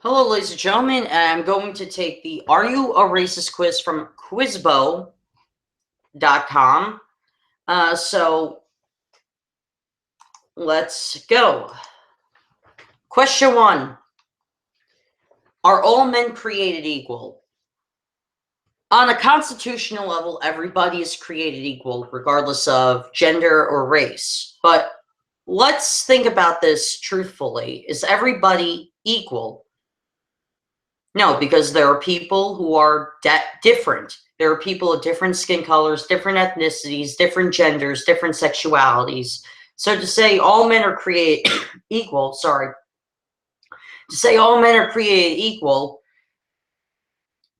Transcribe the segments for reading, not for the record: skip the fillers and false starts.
Hello, ladies and gentlemen. I'm going to take the Are You a Racist quiz from Quizbo.com. So let's go. Question 1. Are all men created equal? On a constitutional level, everybody is created equal, regardless of gender or race. But let's think about this truthfully. Is everybody equal? No, because there are people who are different. There are people of different skin colors, different ethnicities, different genders, different sexualities. So to say all men are created equal, to say all men are created equal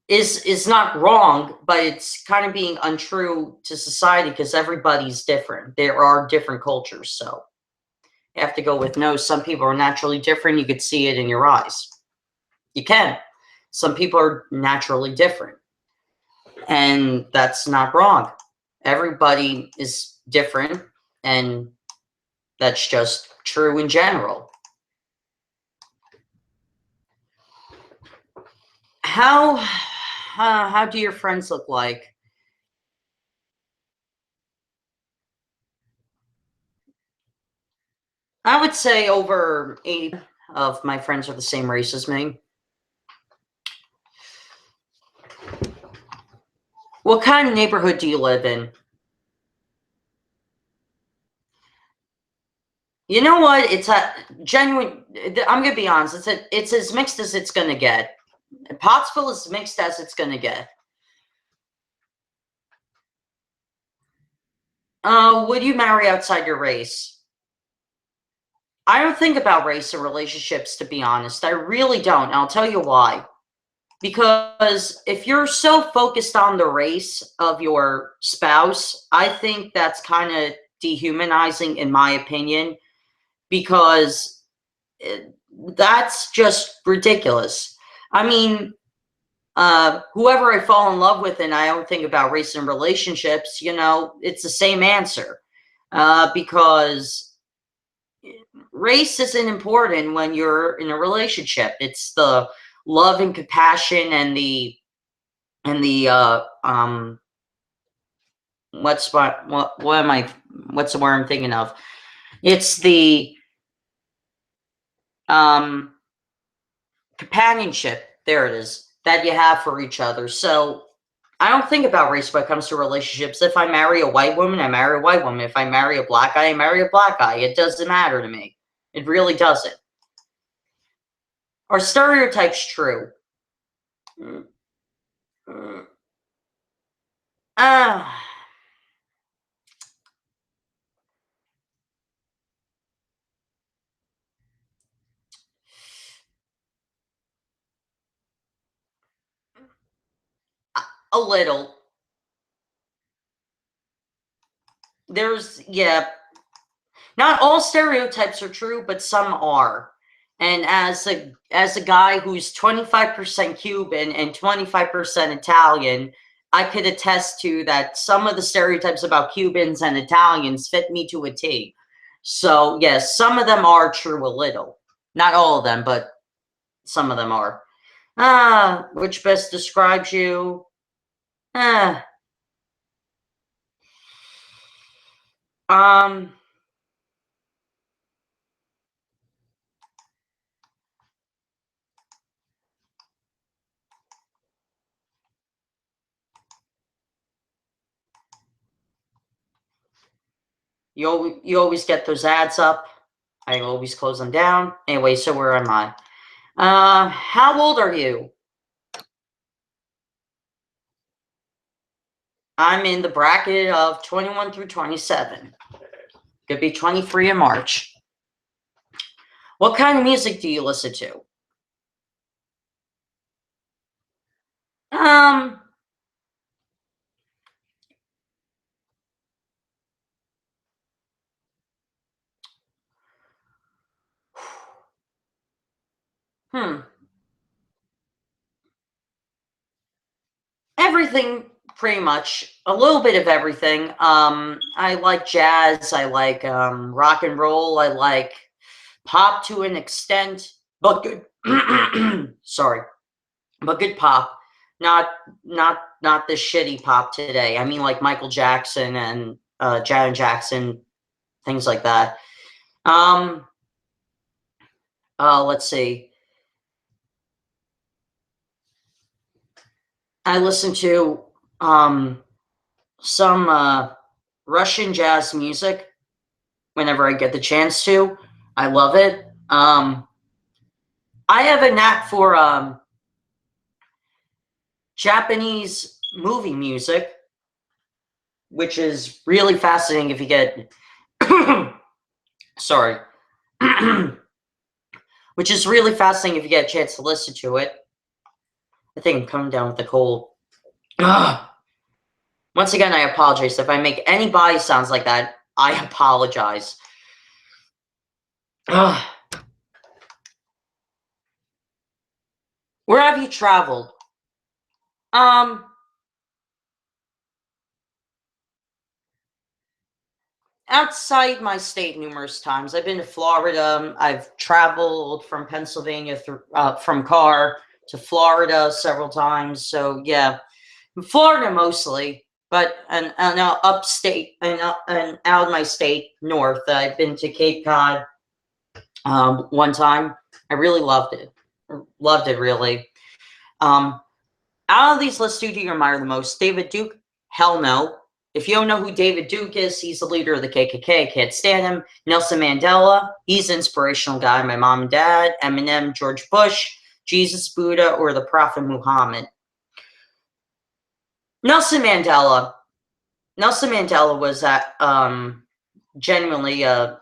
is not wrong, but it's kind of being untrue to society because everybody's different. There are different cultures, so you have to go with no. Some people are naturally different. You could see it in your eyes. You can. Some people are naturally different, and that's not wrong. Everybody is different, and that's just true in general. How do your friends look like? I would say over 80 of my friends are the same race as me. What kind of neighborhood do you live in? You know what? It's a genuine. I'm gonna be honest. It's as mixed as it's gonna get. Pottsville is mixed as it's gonna get. Would you marry outside your race? I don't think about race in relationships, to be honest. I really don't. And I'll tell you why. Because if you're so focused on the race of your spouse, I think that's kind of dehumanizing, in my opinion, because that's just ridiculous. I mean, whoever I fall in love with and I don't think about race in relationships, it's the same answer. Because race isn't important when you're in a relationship. It's the love and compassion and the what's the word I'm thinking of? It's the companionship, there it is, that you have for each other. So I don't think about race when it comes to relationships. If I marry a white woman, I marry a white woman. If I marry a black guy, I marry a black guy. It doesn't matter to me. It really doesn't. Are stereotypes true? A little. Yeah, not all stereotypes are true, but some are. And as a guy who's 25% Cuban and 25% Italian, I could attest to that some of the stereotypes about Cubans and Italians fit me to a T. So, yes, some of them are true a little. Not all of them, but some of them are. Which best describes you? Um, you always get those ads up. I always close them down. Anyway, so where am I? How old are you? I'm in the bracket of 21 through 27. Could be 23 in March. What kind of music do you listen to? Um, Everything, pretty much. A little bit of everything. I like jazz. I like rock and roll. I like pop to an extent. but good. Sorry, but good pop. Not the shitty pop today. I mean, like Michael Jackson and Janet Jackson, things like that. Let's see. I listen to some Russian jazz music whenever I get the chance to. I love it. I have a knack for Japanese movie music, which is really fascinating if you get sorry. Which is really fascinating if you get a chance to listen to it. I think I'm coming down with the cold. Once again, I apologize. If I make any body sounds like that, I apologize. Where have you traveled? Outside my state numerous times. I've been to Florida. I've traveled from Pennsylvania from car to Florida several times. So yeah, Florida mostly, but and now upstate and out of my state north. I've been to Cape Cod one time. I really loved it. Loved it really. Out of these lists, who do you admire the most? David Duke? Hell no. If you don't know who David Duke is, he's the leader of the KKK. Can't stand him. Nelson Mandela, he's an inspirational guy. My mom and dad, Eminem, George Bush, Jesus, Buddha, or the Prophet Muhammad. Nelson Mandela was genuinely a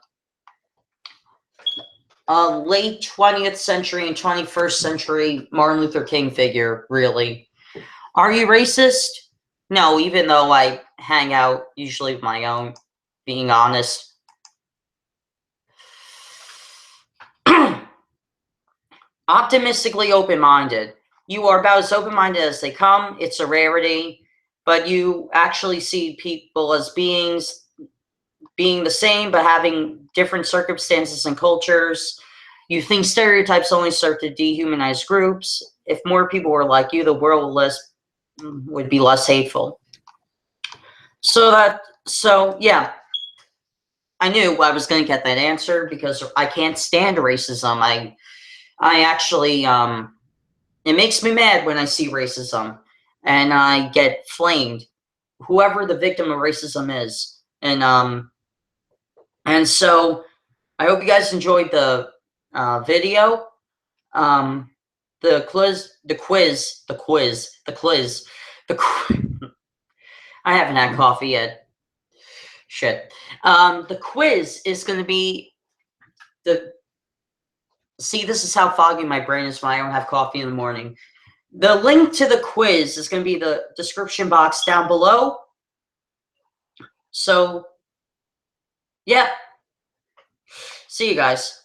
late 20th century and 21st century Martin Luther King figure, really. Are you racist? No, even though I hang out usually with my own, being honest. Optimistically open-minded. You are about as open-minded as they come. It's a rarity, but you actually see people as being the same, but having different circumstances and cultures. You think stereotypes only serve to dehumanize groups. If more people were like you, the world would be less hateful. So yeah, I knew I was going to get that answer because I can't stand racism. I actually, it makes me mad when I see racism and I get flamed, whoever the victim of racism is. And so I hope you guys enjoyed the video. The quiz. I haven't had coffee yet. Shit. The quiz is going to be see, this is how foggy my brain is when I don't have coffee in the morning. The link to the quiz is going to be the description box down below. So, yeah. See you guys.